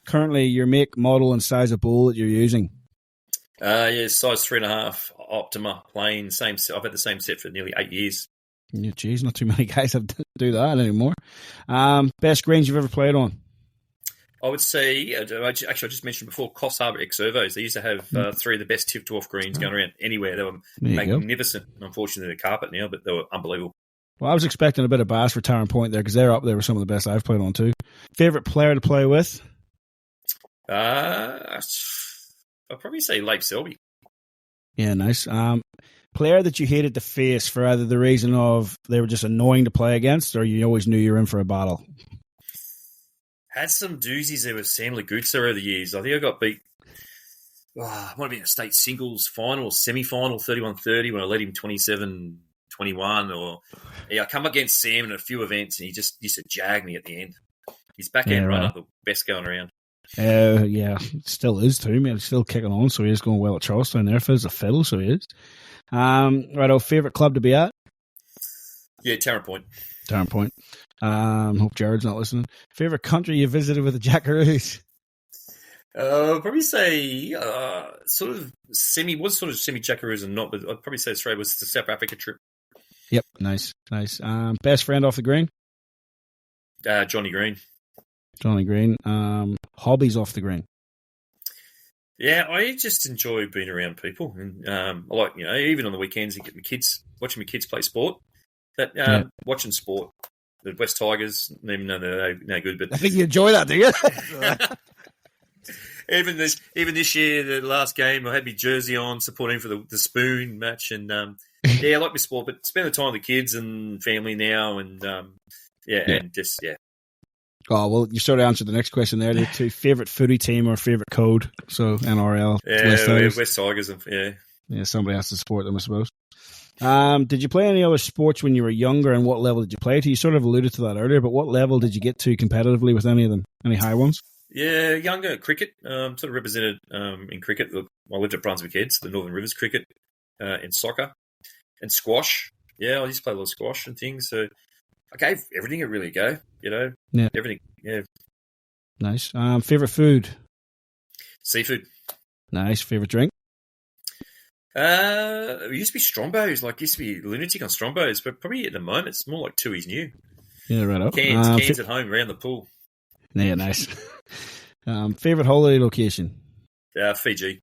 currently, your make, model, and size of bowl that you're using? Yeah, size 3.5, Optima, plain, same. I've had the same set for nearly 8 years. Yeah, geez, not too many guys do that anymore. Best greens you've ever played on? I would say, actually, I just mentioned before, Coffs Harbour X-Servos. They used to have 3 of the best tipped off greens going around anywhere. They were magnificent. Unfortunately, they're carpet now, but they were unbelievable. Well, I was expecting a bit of bass for Tarrant Point there because they're up there with some of the best I've played on too. Favorite player to play with? I'd probably say Leif Selby. Yeah, nice. Player that you hated to face for either the reason of they were just annoying to play against, or you always knew you were in for a battle? Had some doozies there with Sam Lagutsa over the years. I think I got beat. It might have been a state singles final or semi-final, 31-30, when I led him 27-21. Or I come against Sam in a few events, and he just used to jag me at the end. His backhand runner, the best going around. Yeah, still is too, man. He's still kicking on, so he is going well at Charlestown there. Fizz a fiddle, so he is. Favourite club to be at? Yeah, Tarrant Point. Tarrant Point. Hope Jared's not listening. Favourite country you visited with the Jackaroos? Probably say sort of semi Jackaroos and not, but I'd probably say Australia was the South Africa trip. Yep, nice. Best friend off the green? Johnny Green. Johnny Green. Hobbies off the green? Yeah, I just enjoy being around people, and I like, even on the weekends, watching my kids play sport. Watching sport, the West Tigers, even though they're no good, but I think you enjoy that, do you? even this year, the last game, I had my jersey on, supporting for the Spoon match, and I like my sport, but spend the time with the kids and family now, and and just. Oh, well, you sort of answered the next question there. Two favourite footy team or favourite code? So NRL, West Tigers, yeah. Somebody has to support them, I suppose. Did you play any other sports when you were younger, and what level did you play to? You sort of alluded to that earlier, but what level did you get to competitively with any of them? Any high ones? Yeah, younger cricket. Sort of represented in cricket. I lived at Brunswick Heads, the Northern Rivers cricket, in soccer and squash. Yeah, I used to play a lot of squash and things. So I gave everything a really go. Yeah, everything. Yeah, nice. Favorite food? Seafood. Nice. Favorite drink? It used to be Strongbows. Used to be lunatic on Strongbows, but probably at the moment it's more like Tooheys New. Yeah, right up. Cans at home around the pool. Yeah, nice. Favorite holiday location? Fiji.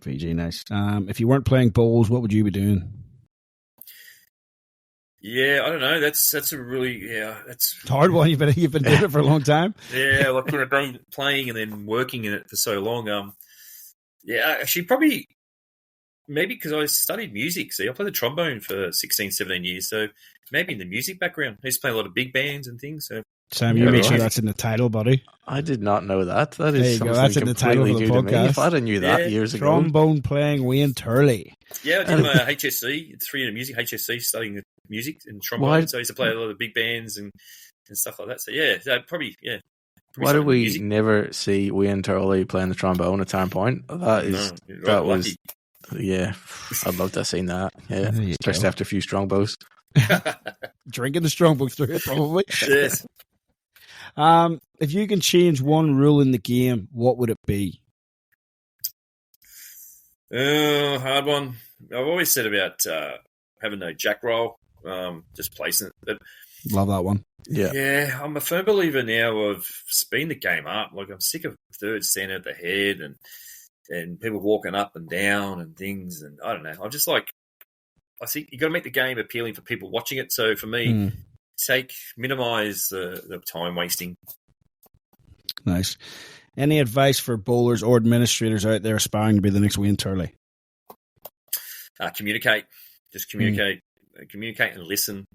Fiji, nice. If you weren't playing bowls, what would you be doing? Yeah, I don't know. That's a really that's a hard one. You've been doing it for a long time. Yeah, I've been playing and then working in it for so long. Actually, probably maybe because I studied music. See, I played the trombone for 16, 17 years, so maybe in the music background. I used to play a lot of big bands and things. So. Sam, you make sure that's in the title, buddy. I did not know that. That is something that's in the title of the podcast. If I'd have knew that years ago. Trombone playing Wayne Turley. Yeah, I did my HSC, 3 music HSC, studying music and trombone. So I used to play a lot of big bands and stuff like that. So probably. Why did we never see Wayne Turley playing the trombone at Tarrant Point? That was. Yeah, I'd love to have seen that. Yeah, especially after a few strongbows. Drinking the strongbow through it, probably. Yes. If you can change one rule in the game, what would it be? Hard one. I've always said about having no jack roll, just placing it. But, love that one. Yeah, I'm a firm believer now of speeding the game up. I'm sick of third centre at the head and people walking up and down and things. And I don't know. I think you got to make the game appealing for people watching it. So for me, minimise the time wasting. Nice. Any advice for bowlers or administrators out there aspiring to be the next Wayne Turley? Communicate. Just communicate. Communicate and listen.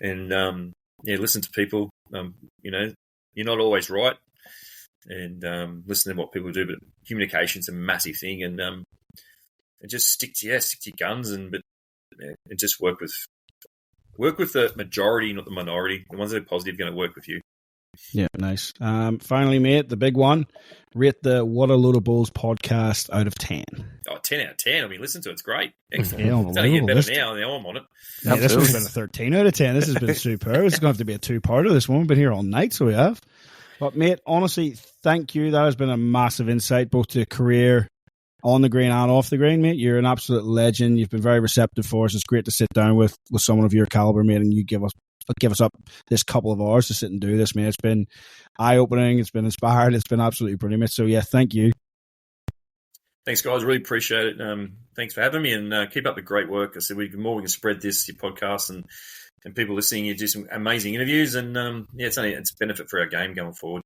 And, listen to people. You're not always right. And listen to what people do, but communication's a massive thing. And just stick to your guns and just work with the majority, not the minority. The ones that are positive are going to work with you. Yeah, nice. Finally, mate, the big one. Rate the What a Load of Bulls podcast out of 10. 10 out of 10. I mean, listen to it. It's great. Excellent. Yeah, it's only getting better now. I'm on it. Yeah, this one's been a 13 out of 10. This has been superb. It's going to have to be a two-parter. This one. We've been here all night, so we have. But, mate, honestly, thank you. That has been a massive insight, both to career on the green and off the green, mate. You're an absolute legend. You've been very receptive for us. It's great to sit down with someone of your caliber, mate, and you give us up this couple of hours to sit and do this, mate. It's been eye-opening. It's been inspired. It's been absolutely brilliant, mate. So, yeah, thank you. Thanks, guys. Really appreciate it. Thanks for having me, and keep up the great work. I said the more we can spread this, your podcast, and people listening, you do some amazing interviews, and it's a benefit for our game going forward.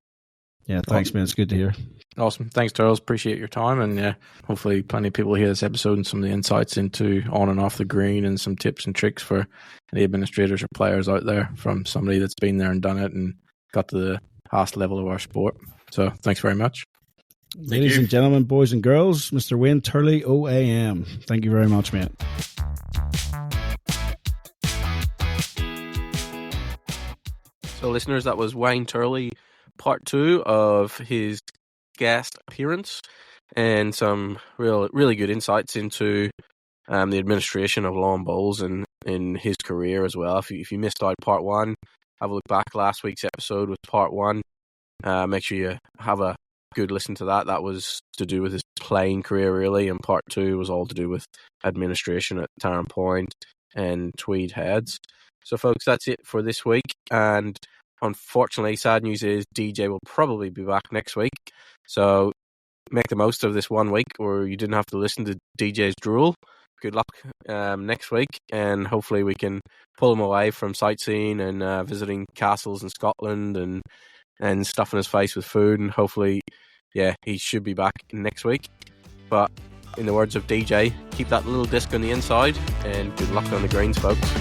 Yeah, thanks, man. It's good to hear. Awesome. Thanks, Charles. Appreciate your time. And hopefully plenty of people hear this episode and some of the insights into on and off the green and some tips and tricks for any administrators or players out there from somebody that's been there and done it and got to the highest level of our sport. So thanks very much. Ladies and gentlemen, boys and girls, Mr. Wayne Turley OAM. Thank you very much, mate. So listeners, that was Wayne Turley, part 2 of his guest appearance and some really good insights into the administration of lawn bowls and in his career as well. If you missed out part 1, have a look back. Last week's episode was part 1. Make sure you have a good listen to that. That was to do with his playing career, really, and part 2 was all to do with administration at Tarrant Point and Tweed Heads. So, folks, that's it for this week. And unfortunately, sad news is DJ will probably be back next week. So make the most of this 1 week, or you didn't have to listen to DJ's drool. Good luck next week, and hopefully we can pull him away from sightseeing and visiting castles in Scotland and stuffing his face with food. And hopefully, he should be back next week. But in the words of DJ, keep that little disc on the inside, and good luck on the greens, folks.